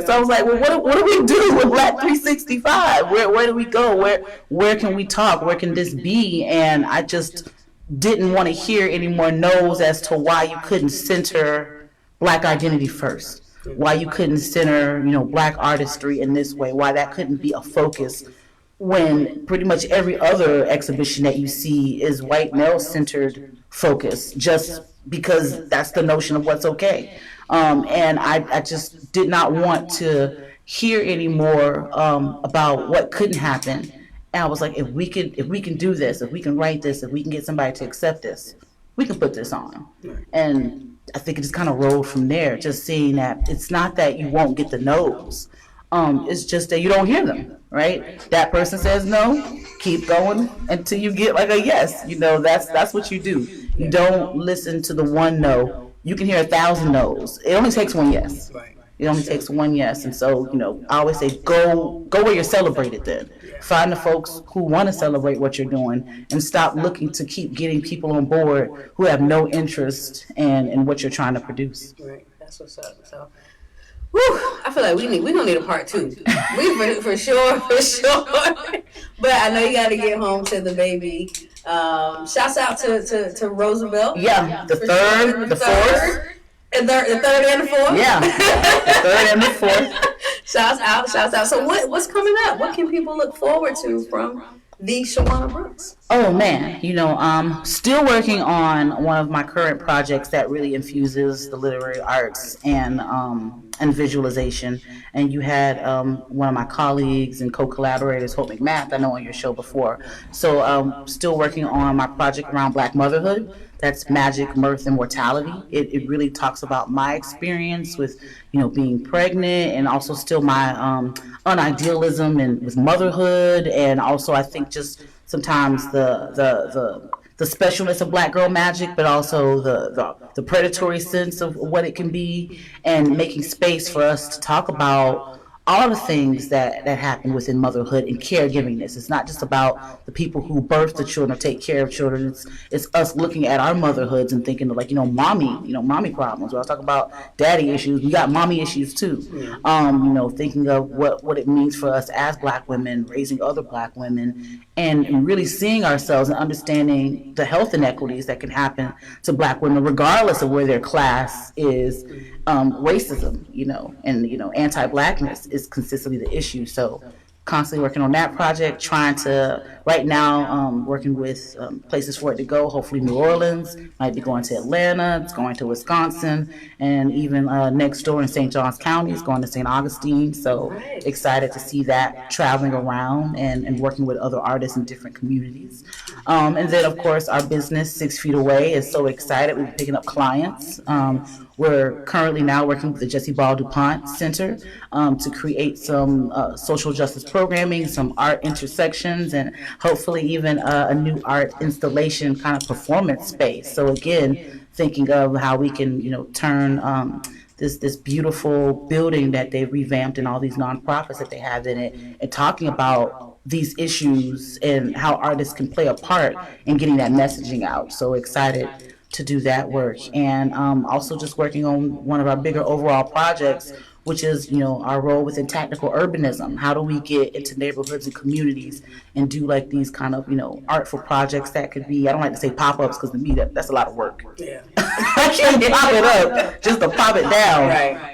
So I was like, well, what do we do with Black 365? Where do we go? Where can we talk? Where can this be? And I just didn't want to hear any more no's as to why you couldn't center Black identity first, why you couldn't center, Black artistry in this way, why that couldn't be a focus when pretty much every other exhibition that you see is white male-centered focus, just because that's the notion of what's okay. And I just did not want to hear any more about what couldn't happen. And I was like, if we can do this, if we can write this, if we can get somebody to accept this, we can put this on. And I think it just kind of rolled from there, just seeing that it's not that you won't get the no's. It's just that you don't hear them, right? That person says no, keep going until you get like a yes. That's what you do. You don't listen to the one no. You can hear 1,000 no's. It only takes one yes. It only takes one yes. And so, I always say go where you're celebrated then. Find the folks who want to celebrate what you're doing and stop looking to keep getting people on board who have no interest in what you're trying to produce.
Right. That's what's up. So, I feel like we're gonna need a part 2. We for sure. But I know you got to get home to the baby. Shouts out to Roosevelt.
Yeah, the third, the fourth.
The third and the fourth.
Yeah, the third and the fourth.
Shouts out. So what's coming up? What can people look forward to from the Shawana Brooks?
Oh man, still working on one of my current projects that really infuses the literary arts and visualization. And you had one of my colleagues and co-collaborators, Hope McMath, I know on your show before. So still working on my project around Black motherhood. That's magic, mirth, and mortality. It really talks about my experience with, being pregnant, and also still my unidealism and with motherhood, and also I think just sometimes the specialness of Black girl magic, but also the predatory sense of what it can be, and making space for us to talk about all the things that happen within motherhood and caregivingness. It's not just about the people who birth the children or take care of children. It's us looking at our motherhoods and thinking of mommy problems. When I talk about daddy issues, we got mommy issues too. Thinking of what it means for us as Black women, raising other Black women, and really seeing ourselves and understanding the health inequities that can happen to Black women, regardless of where their class is. Racism, and anti-Blackness is consistently the issue. So constantly working on that project, trying to, right now, working with places for it to go, hopefully New Orleans, might be going to Atlanta, it's going to Wisconsin, and even next door in St. Johns County, it's going to St. Augustine. So excited to see that traveling around and working with other artists in different communities. And then, of course, our business, 6 Feet Away, is so excited. We're picking up clients. We're currently now working with the Jesse Ball DuPont Center to create some social justice programming, some art intersections, and hopefully even a new art installation kind of performance space. So again, thinking of how we can, turn this beautiful building that they've revamped and all these nonprofits that they have in it, and talking about these issues and how artists can play a part in getting that messaging out. So excited to do that work. And also just working on one of our bigger overall projects, which is, our role within tactical urbanism. How do we get into neighborhoods and communities and do like these kind of, artful projects that could be, I don't like to say pop-ups because to me that's a lot of work. Yeah. I can't pop it up just to pop it down. Right.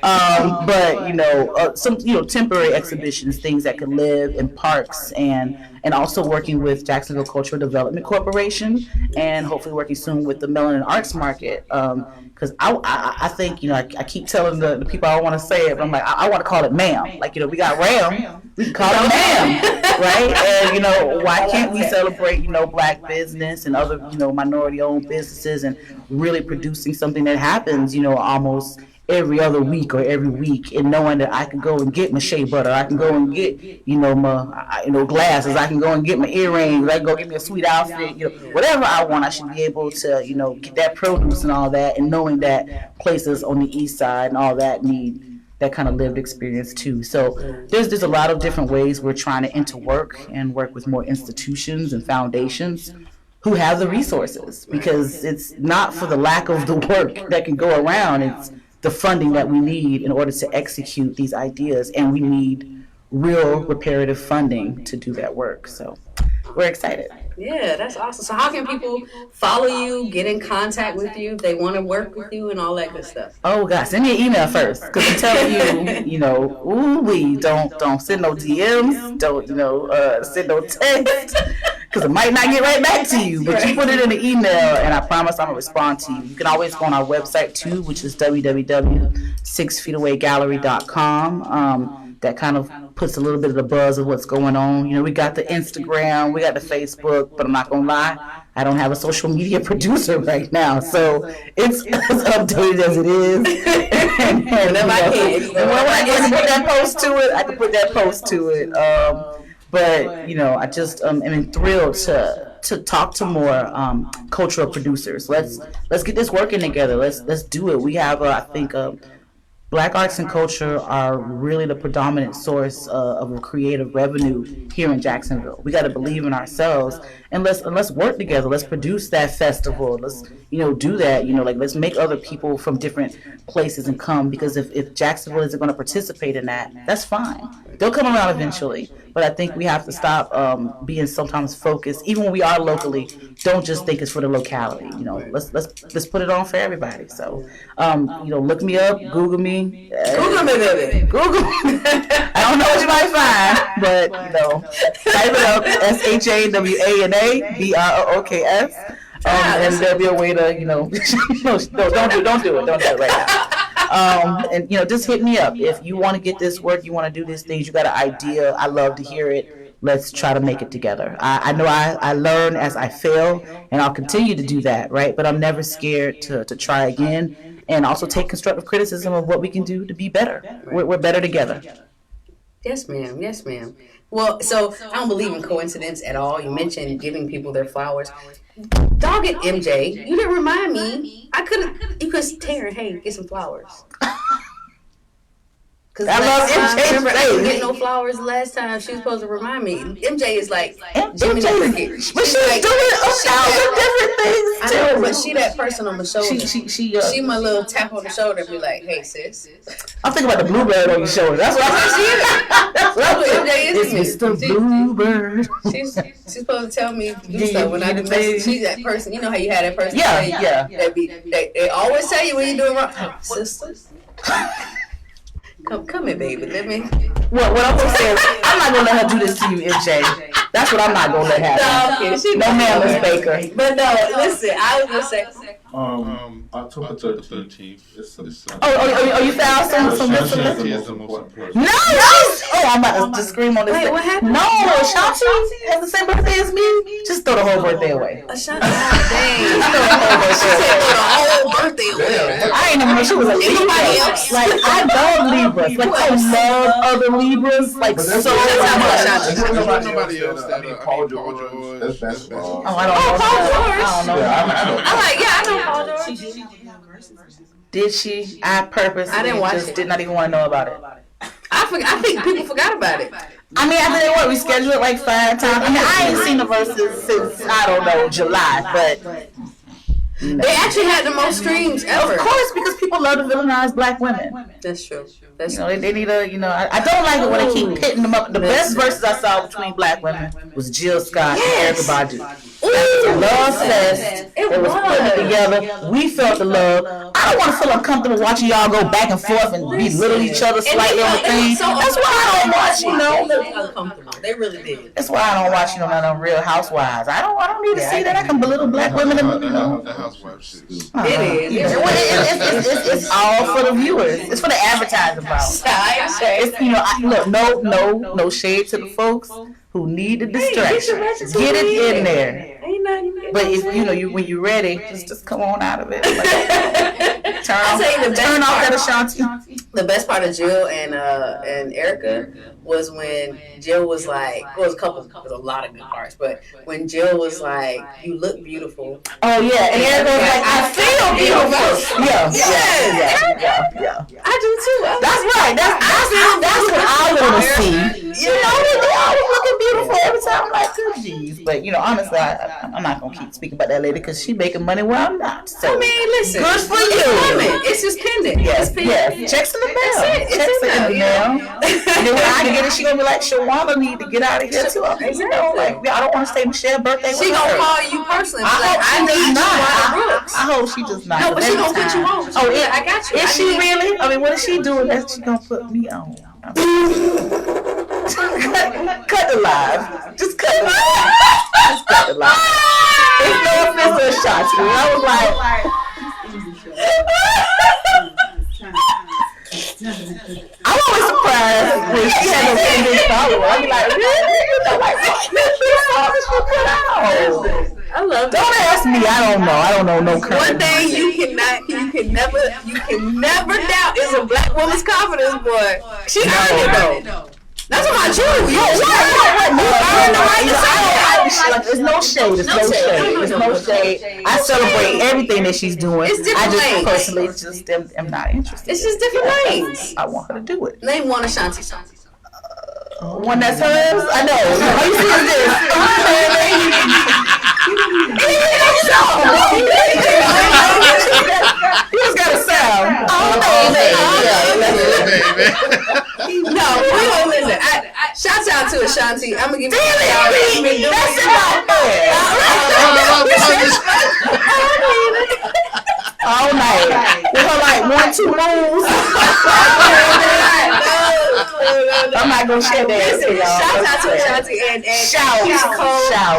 But, some, temporary exhibitions, things that could live in parks and and also working with Jacksonville Cultural Development Corporation, and hopefully working soon with the Melanin Arts Market. Because I think, I keep telling the people I want to say it, but I'm like, I want to call it ma'am. Like, we got Ram, we can call it ma'am, right? And, why can't we celebrate, Black business and other, minority-owned businesses, and really producing something that happens, almost every other week or every week, and knowing that I can go and get my shea butter, I can go and get, my, glasses, I can go and get my earrings, I can go get me a sweet outfit, whatever I want, I should be able to, get that produce and all that, and knowing that places on the east side and all that need that kind of lived experience too. So there's a lot of different ways we're trying to interwork and work with more institutions and foundations who have the resources, because it's not for the lack of the work that can go around, it's the funding that we need in order to execute these ideas, and we need real reparative funding to do that work. So we're excited.
Yeah, that's awesome. So how can people follow you, get in contact with you if they want to work with you and all that good stuff?
Oh gosh, send me an email first, because I'm telling you, don't send no DMs, don't send no text, because it might not get right back to you. But you put it in the email, and I promise I'm gonna respond to you. You can always go on our website too, which is www.6feetawaygallery.com. That kind of puts a little bit of the buzz of what's going on. We got the Instagram, we got the Facebook, but I'm not gonna lie, I don't have a social media producer right now, so it's as updated as it is. and
whenever I can,
when I can put that post to it, I can put that post to it. But I just am thrilled to talk to more cultural producers. Let's get this working together. Let's do it. We have I think. Black arts and culture are really the predominant source of creative revenue here in Jacksonville. We got to believe in ourselves, and let's work together. Let's produce that festival. Let's do that. Let's make other people from different places and come, because if Jacksonville isn't going to participate in that, that's fine. They'll come around eventually. But I think we have to stop being sometimes focused, even when we are locally. Don't just think it's for the locality. Let's put it on for everybody. So, look me up, Google me.
Google me, baby.
Google me. I don't know what you might find, but type it up: SHAWANA and there'll be a way to don't do it right now. And just hit me up if you want to get this work, you want to do these things, you got an idea. I love to hear it. Let's try to make it together. I know I learn as I fail, and I'll continue to do that, right? But I'm never scared to try again, and also take constructive criticism of what we can do to be better. We're better together.
Yes, ma'am. Yes, ma'am. Well, so I don't believe in coincidence at all. You mentioned giving people their flowers. Dog it, MJ. You didn't remind me. You could tell her, hey, get some flowers. Cause
I love MJ.
Remember, I didn't get no flowers last time. She was supposed to remind me. MJ is like Jimmy the Cricket.
But she's like, doing a thousand different things too.
I know, but she that person on the shoulder. She my little tap on the shoulder and be like, hey sis.
I'm thinking about the bluebird on your shoulder. That's what I see.
That's what MJ is.
It's Mr. Bluebird.
She's supposed to tell me to do stuff when I do message. She's that person. You know how you had that person.
Yeah.
They always tell you when you're doing wrong. Sisters. Come here, baby. Let me.
What I'm gonna say is, I'm not gonna let her do this to you, MJ. That's what I'm not gonna let happen. No, ma'am, Miss Baker.
But no, listen. I was gonna say.
October 13th.
Oh, you found some listeners? No! Oh, I'm about to just scream on this.
Wait, what happened?
No, Shanti has the same birthday as me. Just throw the whole birthday away.
Shanti, dang. She said throw the whole birthday away.
I ain't even know she was a Libra. Like, I love Libras. Like, I love other Libras. Like, so much.
Nobody else. Paul George. That's basketball.
Oh, I don't know.
Paul George.
I don't know.
I'm like, yeah, I know Paul George.
Did she? I purposely did not even want to know about it.
I think people forgot about it.
I mean, after they rescheduled it like 5 times. I mean, I ain't seen the verses since, I don't know, July, but
they actually had the most streams ever.
Of course, because people love to villainize black women.
That's true.
They need a, I don't like it when they keep pitting them up. The best verses I saw between black women was Jill Scott and Erykah Badu.
Ooh,
love fest. It was putting it together. We felt the love. I don't want to feel uncomfortable watching y'all go back and forth and belittle each other slightly on the thing. That's why I don't watch,
uncomfortable. They really did.
That's why I don't watch, none of them Real Housewives. I don't need to see that. I can belittle black women.
The housewife shit.
It is.
It's all for the viewers. It's for the advertising problem. Look, no shade to the folks who need the distraction. Get it in there. But if when you're ready, just come on out of it. Turn off that Ashanti.
The best part of Jill and Erica was when Jill was like, well, it was a lot of good parts, but when Jill was like, "You look beautiful."
Oh yeah, and Erica was like, "I feel beautiful." Yeah. I do too. That's right. That's what I want to see. They always looking beautiful every time. I'm like, good geez. But honestly, I'm not gonna keep speaking about that lady because she making money where I'm not. So
listen,
good for you.
It's just pendant.
Yes. Checks in the mail. Checks in the mail. And then when I get it, she gonna be like, Shawana need to get out of here too. I don't want to say Michelle's birthday.
She gonna call you personally.
I hope she does not.
No, but she gonna put you on.
Oh yeah, I got you. Is she really? I mean, what is she doing that she gonna put me on? Cut the live. Just cut the live. It's no offense to Ashanti. I was like, I'm always surprised when she had no pending follower. I'll be like, really? I love it. Don't ask me. I don't know no current.
One thing you can never doubt is a black woman's confidence, boy. She earned it though. That's about you.
There's no shade. I celebrate everything that she's doing.
It's different
I just personally am not interested.
It's just different lanes.
I want her to do it.
Name one Ashanti song.
One that's hers? I know. All you see is this. You just got a sound.
No, we don't listen. Shout out to Ashanti. I'm gonna give you that's
all night. With her like 1-2 moves. I'm not gonna share that.
Shout out to Ashanti and
shout.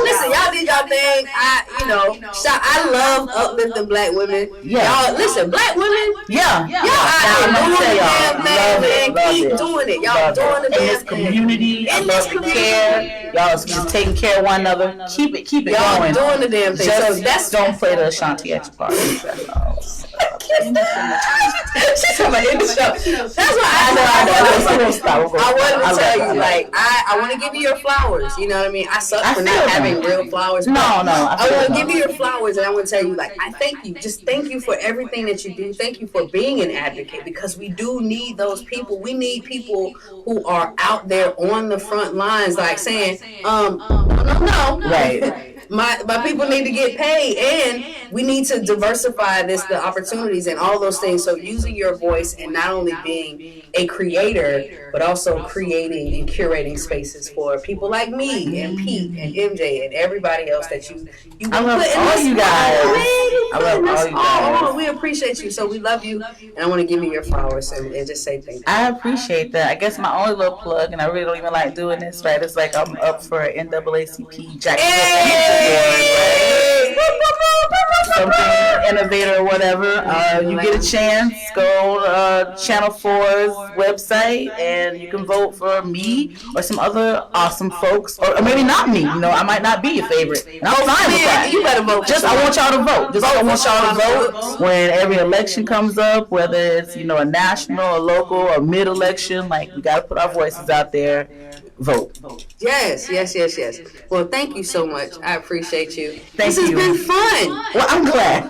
Listen, y'all did y'all thing. I love uplifting black women.
Yeah.
Y'all listen, black women.
Yeah.
Y'all out here doing the damn thing, man. Keep doing it. Y'all doing the damn thing.
Community, I love the care. Y'all just taking care of one another. Keep it
y'all
going.
Y'all doing the damn thing.
Just don't play the Ashanti at your party.
She's talking about in the show. That's why I wanted to tell you, like, I want to give you your flowers. You know what I mean? I suck for not having real flowers.
No.
I want to give you your flowers, and I want to tell you, like, I thank you. Just thank you for everything that you do. Thank you for being an advocate, because we do need those people. We need people who are out there on the front lines, like saying, no.
Right.
My people need to get paid, and we need to diversify the opportunities and all those things. So using your voice and not only being a creator, but also creating and curating spaces for people like me and Pete and MJ and everybody else that you
I love all you guys.
I love all you guys. We appreciate you. So we love you, and I want to give you your flowers and just say thank you.
I appreciate that. I guess my only little plug, and I really don't even like doing this, right? It's like I'm up for an NAACP Jackson. Something innovator or whatever. You get a chance, go to Channel 4's website and you can vote for me or some other awesome folks, or maybe not me. I might not be your favorite, and I'm fine with that.
You better vote.
I want y'all to vote. I want y'all to vote when every election comes up, whether it's a national, a local, a mid-election. Like, we gotta put our voices out there. Vote.
Yes. Well, thank you so much. I appreciate you.
This
has been fun.
Well, I'm glad.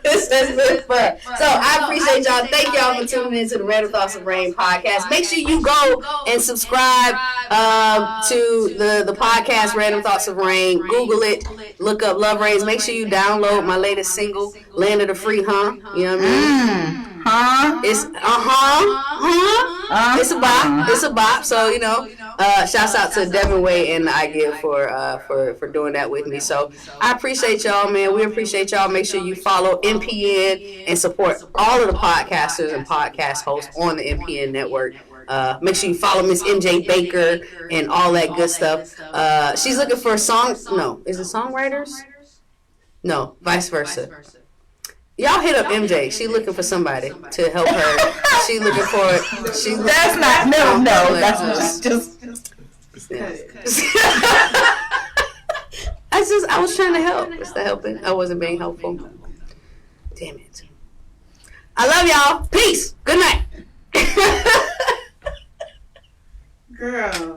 This has been fun. So I appreciate y'all. Thank y'all for tuning into the Random Thoughts of Rain podcast. Make sure you go and subscribe to the podcast Random Thoughts of Rain. Google it. Look up Love Rains. Make sure you download my latest single, Land of the Free, huh? You know what I mean? It's it's a bop. It's a bop. So shouts out to Devin Way and I Give for doing that with me. So I appreciate y'all, man. We appreciate y'all. Make sure you follow MPN and support all of the podcasters and podcast hosts on the MPN Network. Make sure you follow Miss MJ Baker and all that good stuff. She's looking for is it songwriters? No, vice versa. Y'all hit up MJ. She looking for somebody to help her. She looking for.
That's not no. That's just.
I was trying to help. It's the helping. I wasn't being helpful. Damn it. I love y'all. Peace. Good night.
Girl.